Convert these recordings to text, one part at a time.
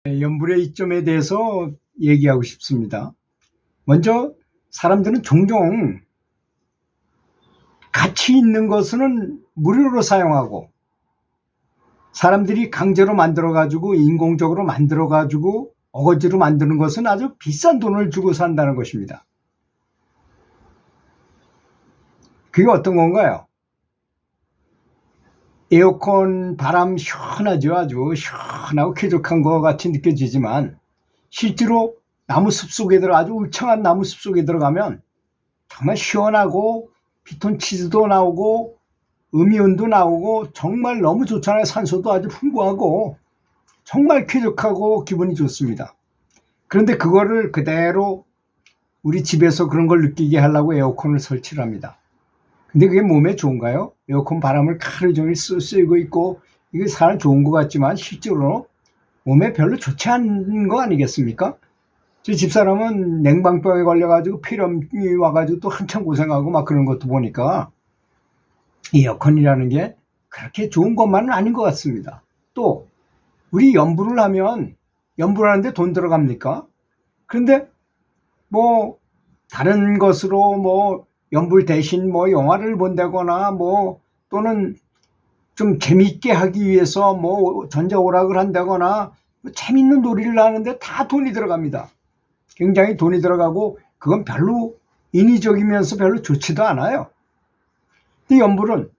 연불의 이점에 대해서 얘기하고 싶습니다. 먼저 사람들은 종종 가치 있는 것은 무료로 사용하고 사람들이 강제로 만들어가지고 인공적으로 만들어가지고 어거지로 만드는 것은 아주 비싼 돈을 주고 산다는 것입니다. 그게 어떤 건가요? 에어컨 바람 시원하죠. 아주 시원하고 쾌적한 것 같이 느껴지지만 실제로 나무 숲속에 아주 울창한 나무 숲속에 들어가면 정말 시원하고 피톤치드도 나오고 음이온도 나오고 정말 너무 좋잖아요. 산소도 아주 풍부하고 정말 쾌적하고 기분이 좋습니다. 그런데 그거를 그대로 우리 집에서 그런 걸 느끼게 하려고 에어컨을 설치를 합니다. 근데 그게 몸에 좋은가요? 에어컨 바람을 하루 종일 쐬고 있고 이게 사람 좋은 것 같지만 실제로 몸에 별로 좋지 않은 거 아니겠습니까? 제 집사람은 냉방병에 걸려가지고 폐렴이 와가지고 또 한참 고생하고 막 그런 것도 보니까 에어컨이라는 게 그렇게 좋은 것만은 아닌 것 같습니다. 또 우리 연불을 하면 연불하는데 돈 들어갑니까? 그런데 뭐 다른 것으로 뭐 연불 대신 뭐 영화를 본다거나 뭐 또는 좀 재미있게 하기 위해서 뭐 전자오락을 한다거나 뭐 재밌는 놀이를 하는데 다 돈이 들어갑니다. 굉장히 돈이 들어가고 그건 별로 인위적이면서 별로 좋지도 않아요. 근데 연불은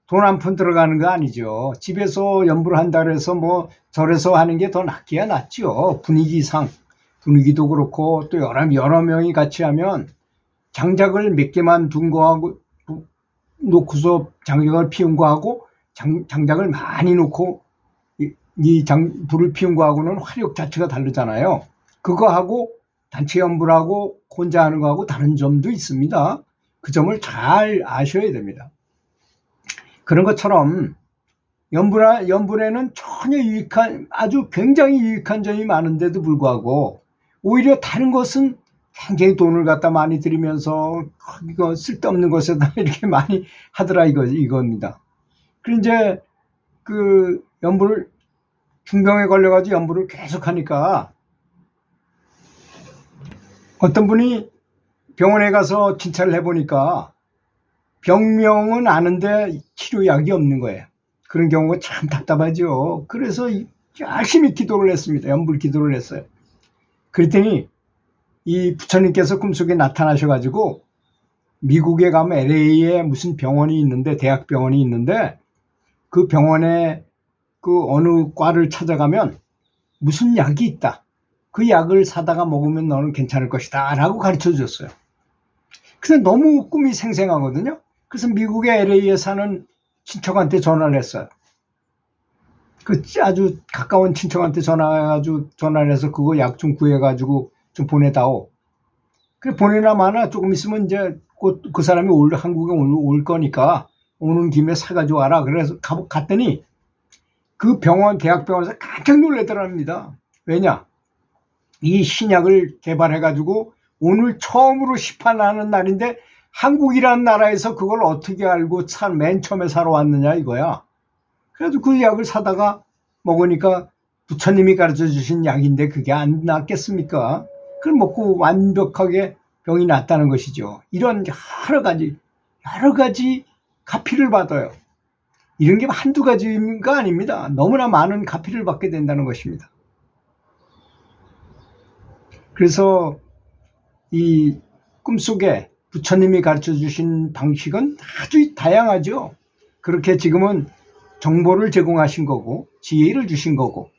돈 한 푼 들어가는 거 아니죠. 집에서 연불을 한다 그래서 뭐 절에서 하는 게 더 낫기야 낫죠. 분위기상 분위기도 그렇고 또 여러 명이 같이 하면 장작을 몇 개만 둔 거하고 놓고서 장작을 피운 거하고 장작을 많이 놓고 불을 피운 거하고는 화력 자체가 다르잖아요. 그거하고 단체 연불하고 혼자 하는 거하고 다른 점도 있습니다. 그 점을 잘 아셔야 됩니다. 그런 것처럼 연불에는 전혀 아주 굉장히 유익한 점이 많은데도 불구하고 오히려 다른 것은 굉장히 돈을 갖다 많이 들이면서 이거 쓸데없는 것에다 이렇게 많이 하더라 이겁니다. 그리고 이제 그 연불을 중병에 걸려가지고 연불을 계속 하니까 어떤 분이 병원에 가서 진찰을 해보니까 병명은 아는데 치료약이 없는 거예요. 그런 경우가 참 답답하죠. 그래서 열심히 기도를 했습니다. 연불 기도를 했어요. 그랬더니 이 부처님께서 꿈속에 나타나셔가지고 미국에 가면 LA에 무슨 병원이 있는데 대학병원이 있는데 그 병원에 그 어느 과를 찾아가면 무슨 약이 있다. 그 약을 사다가 먹으면 너는 괜찮을 것이다 라고 가르쳐 줬어요. 근데 너무 꿈이 생생하거든요. 그래서 미국의 LA에 사는 친척한테 전화를 했어요. 그 아주 가까운 친척한테 전화를 해서 그거 약 좀 구해가지고 좀 보내다오. 그래 보내나 마나 조금 있으면 이제 곧 그 사람이 한국에 올 거니까 오는 김에 사가지고 와라. 그래서 갔더니 그 대학병원에서 깜짝 놀라더랍니다. 왜냐? 이 신약을 개발해가지고 오늘 처음으로 시판하는 날인데 한국이라는 나라에서 그걸 어떻게 알고 맨 처음에 사러 왔느냐 이거야. 그래도 그 약을 사다가 먹으니까 부처님이 가르쳐 주신 약인데 그게 안 낫겠습니까? 그걸 먹고 완벽하게 병이 낫다는 것이죠. 이런 여러 가지 가피를 받아요. 이런 게 한두 가지가 아닙니다. 너무나 많은 가피를 받게 된다는 것입니다. 그래서 이 꿈속에 부처님이 가르쳐 주신 방식은 아주 다양하죠. 그렇게 지금은 정보를 제공하신 거고 지혜를 주신 거고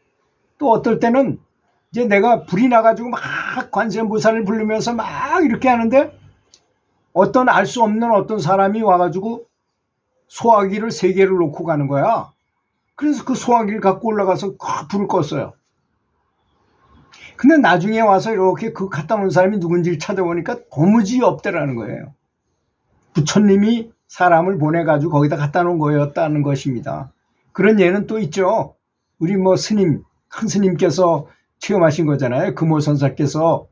또 어떨 때는 이제 내가 불이 나가지고 막 관세음보살을 부르면서 막 이렇게 하는데 어떤 알 수 없는 어떤 사람이 와가지고 소화기를 3개를 놓고 가는 거야. 그래서 그 소화기를 갖고 올라가서 불을 껐어요. 근데 나중에 와서 이렇게 그 갖다 놓은 사람이 누군지를 찾아보니까 도무지 없더라는 거예요. 부처님이 사람을 보내가지고 거기다 갖다 놓은 거였다는 것입니다. 그런 예는 또 있죠. 우리 뭐 큰 스님께서 체험하신 거잖아요. 금호선사께서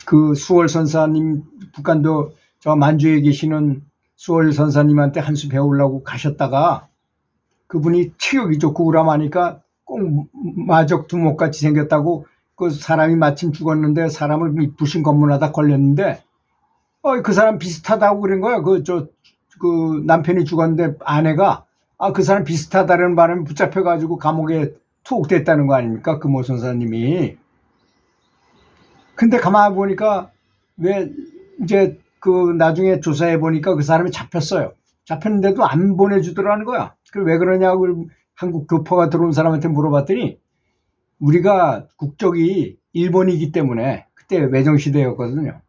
그 수월선사님, 북한도 저 만주에 계시는 수월선사님한테 한 수 배우려고 가셨다가 그분이 체격이 좋고 그러하니까 꼭 마적 두목같이 생겼다고 그 사람이 마침 죽었는데 사람을 부신 검문하다 걸렸는데 그 사람 비슷하다고 그런 거야. 그 남편이 죽었는데 아내가 그 사람 비슷하다는 바람에 붙잡혀가지고 감옥에 투옥됐다는 거 아닙니까? 그 모 선사님이. 근데 가만히 보니까 왜 이제 그 나중에 조사해 보니까 그 사람이 잡혔어요. 잡혔는데도 안 보내주더라는 거야. 왜 그러냐고 한국 교포가 들어온 사람한테 물어봤더니 우리가 국적이 일본이기 때문에 그때 외정시대였거든요.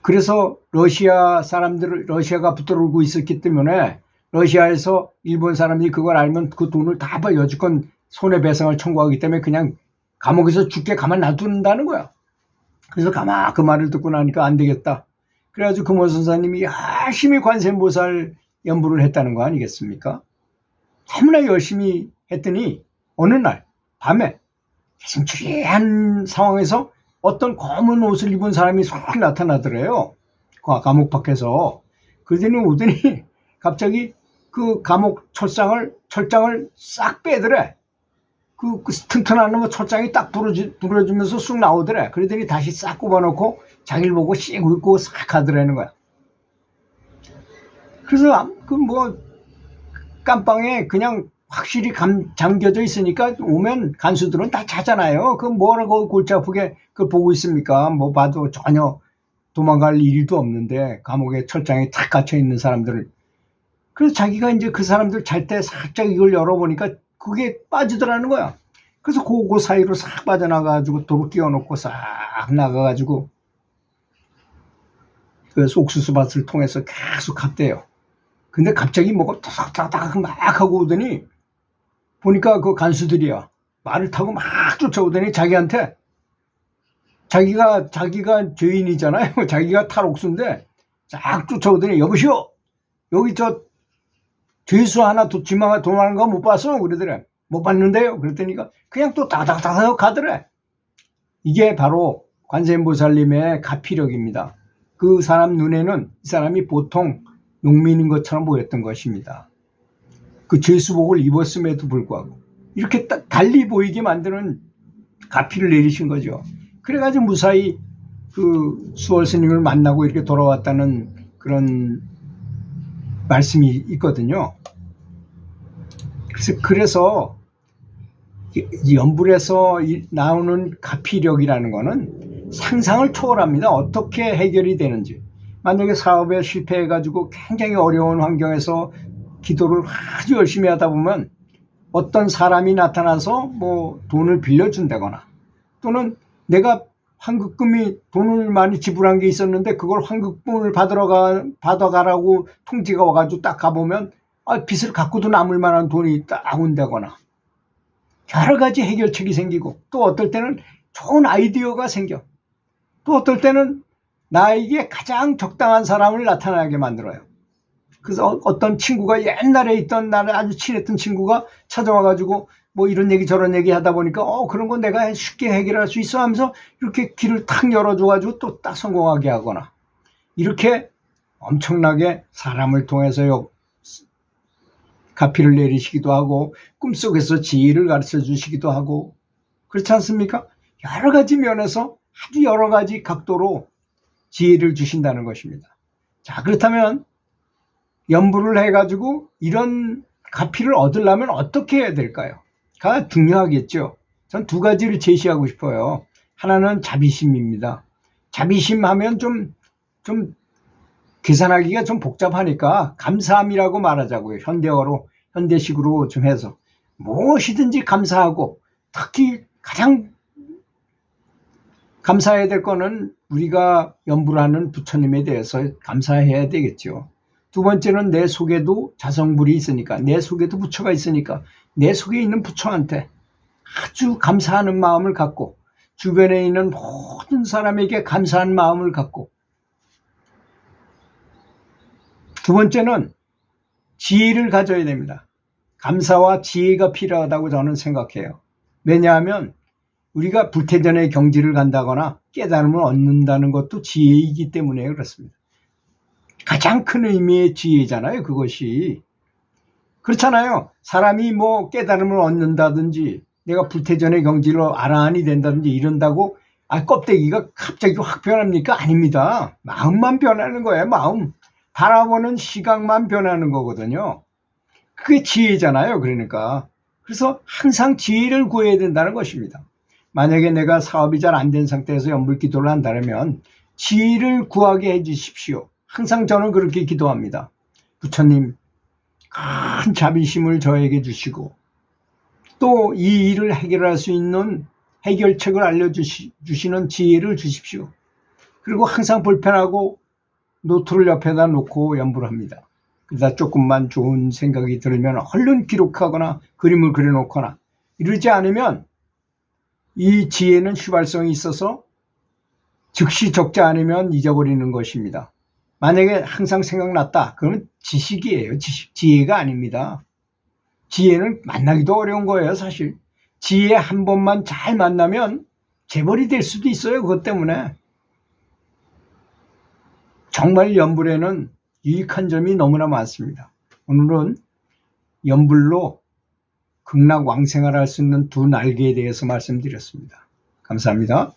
그래서 러시아 사람들, 러시아가 붙들고 있었기 때문에 러시아에서 일본 사람이 그걸 알면 그 돈을 다 여지껏 손해배상을 청구하기 때문에 그냥 감옥에서 죽게 가만 놔둔다는 거야. 그래서 가만 그 말을 듣고 나니까 안 되겠다. 그래가지고 금호 선사님이 열심히 관세음보살 연부를 했다는 거 아니겠습니까? 너무나 열심히 했더니 어느 날 밤에 기승추리한 상황에서 어떤 검은 옷을 입은 사람이 쏙 나타나더래요. 그 감옥 밖에서. 그러더니 오더니 갑자기 그 감옥 철장을 싹 빼더래. 그 튼튼한 놈의 철장이 딱 부러지면서 쑥 나오더래. 그러더니 다시 싹 꼽아놓고 자기를 보고 씩 웃고 싹 가더라는 거야. 그래서 깜빵에 그냥 확실히 잠겨져 있으니까 오면 간수들은 다 자잖아요. 뭐라고 골치 아프게 그걸 보고 있습니까? 봐도 전혀 도망갈 일도 없는데 감옥에 철장에 탁 갇혀 있는 사람들을. 그래서 자기가 이제 그 사람들 잘 때 살짝 이걸 열어보니까 그게 빠지더라는 거야. 그래서 그 사이로 싹 빠져나가가지고 도로 끼워놓고 싹 나가가지고 그 옥수수밭을 통해서 계속 갔대요. 근데 갑자기 뭐가 타닥타닥 막 하고 오더니 보니까 그 간수들이야. 말을 타고 막 쫓아오더니 자기한테 자기가 죄인이잖아요. 자기가 탈옥수인데 쫙 쫓아오더니 여보시오. 여기 죄수 하나 도망하는 거 못 봤어? 그러더래. 못 봤는데요. 그랬더니까 그냥 또 다닥다닥 가더래. 이게 바로 관세음보살님의 가피력입니다. 그 사람 눈에는 이 사람이 보통 농민인 것처럼 보였던 것입니다. 그 죄수복을 입었음에도 불구하고 이렇게 달리 보이게 만드는 가피를 내리신 거죠. 그래가지고 무사히 그 수월 스님을 만나고 이렇게 돌아왔다는 그런 말씀이 있거든요. 그래서 연불에서 나오는 가피력이라는 거는 상상을 초월합니다. 어떻게 해결이 되는지. 만약에 사업에 실패해가지고 굉장히 어려운 환경에서 기도를 아주 열심히 하다 보면 어떤 사람이 나타나서 돈을 빌려준다거나 또는 내가 환급금이 돈을 많이 지불한 게 있었는데 그걸 환급금을 받아가라고 통지가 와가지고 딱 가보면 빚을 갖고도 남을 만한 돈이 딱 온다거나 여러 가지 해결책이 생기고 또 어떨 때는 좋은 아이디어가 생겨. 또 어떨 때는 나에게 가장 적당한 사람을 나타나게 만들어요. 그래서 어떤 친구가 옛날에 있던 나를 아주 친했던 친구가 찾아와가지고 이런 얘기 저런 얘기 하다 보니까 그런 건 내가 쉽게 해결할 수 있어 하면서 이렇게 길을 탁 열어줘가지고 또 딱 성공하게 하거나 이렇게 엄청나게 사람을 통해서 가피를 내리시기도 하고 꿈속에서 지혜를 가르쳐 주시기도 하고 그렇지 않습니까? 여러 가지 면에서 아주 여러 가지 각도로 지혜를 주신다는 것입니다. 자, 그렇다면 연부를 해가지고 이런 가피를 얻으려면 어떻게 해야 될까요? 가 중요하겠죠. 전 두 가지를 제시하고 싶어요. 하나는 자비심입니다. 자비심 하면 좀 계산하기가 좀 복잡하니까 감사함이라고 말하자고요. 현대식으로 좀 해서 무엇이든지 감사하고 특히 가장 감사해야 될 거는 우리가 연부를 하는 부처님에 대해서 감사해야 되겠죠. 두 번째는 내 속에도 자성불이 있으니까 내 속에도 부처가 있으니까 내 속에 있는 부처한테 아주 감사하는 마음을 갖고 주변에 있는 모든 사람에게 감사한 마음을 갖고 두 번째는 지혜를 가져야 됩니다. 감사와 지혜가 필요하다고 저는 생각해요. 왜냐하면 우리가 불태전의 경지를 간다거나 깨달음을 얻는다는 것도 지혜이기 때문에 그렇습니다. 가장 큰 의미의 지혜잖아요, 그것이. 그렇잖아요. 사람이 뭐 깨달음을 얻는다든지 내가 불태전의 경지로 아라한이 된다든지 이런다고 껍데기가 갑자기 확 변합니까? 아닙니다. 마음만 변하는 거예요. 마음. 바라보는 시각만 변하는 거거든요. 그게 지혜잖아요. 그러니까. 그래서 항상 지혜를 구해야 된다는 것입니다. 만약에 내가 사업이 잘 안 된 상태에서 연불기도를 한다면 지혜를 구하게 해주십시오. 항상 저는 그렇게 기도합니다. 부처님, 큰 자비심을 저에게 주시고 또 이 일을 해결할 수 있는 해결책을 알려주시는 지혜를 주십시오. 그리고 항상 불편하고 노트를 옆에다 놓고 연불을 합니다. 그러다 조금만 좋은 생각이 들면 얼른 기록하거나 그림을 그려놓거나 이러지 않으면 이 지혜는 휘발성이 있어서 즉시 적지 않으면 잊어버리는 것입니다. 만약에 항상 생각났다. 그러면 지식이에요. 지혜가 아닙니다. 지혜는 만나기도 어려운 거예요. 사실 지혜 한 번만 잘 만나면 재벌이 될 수도 있어요. 그것 때문에 정말 연불에는 유익한 점이 너무나 많습니다. 오늘은 연불로 극락왕생을 할 수 있는 두 날개에 대해서 말씀드렸습니다. 감사합니다.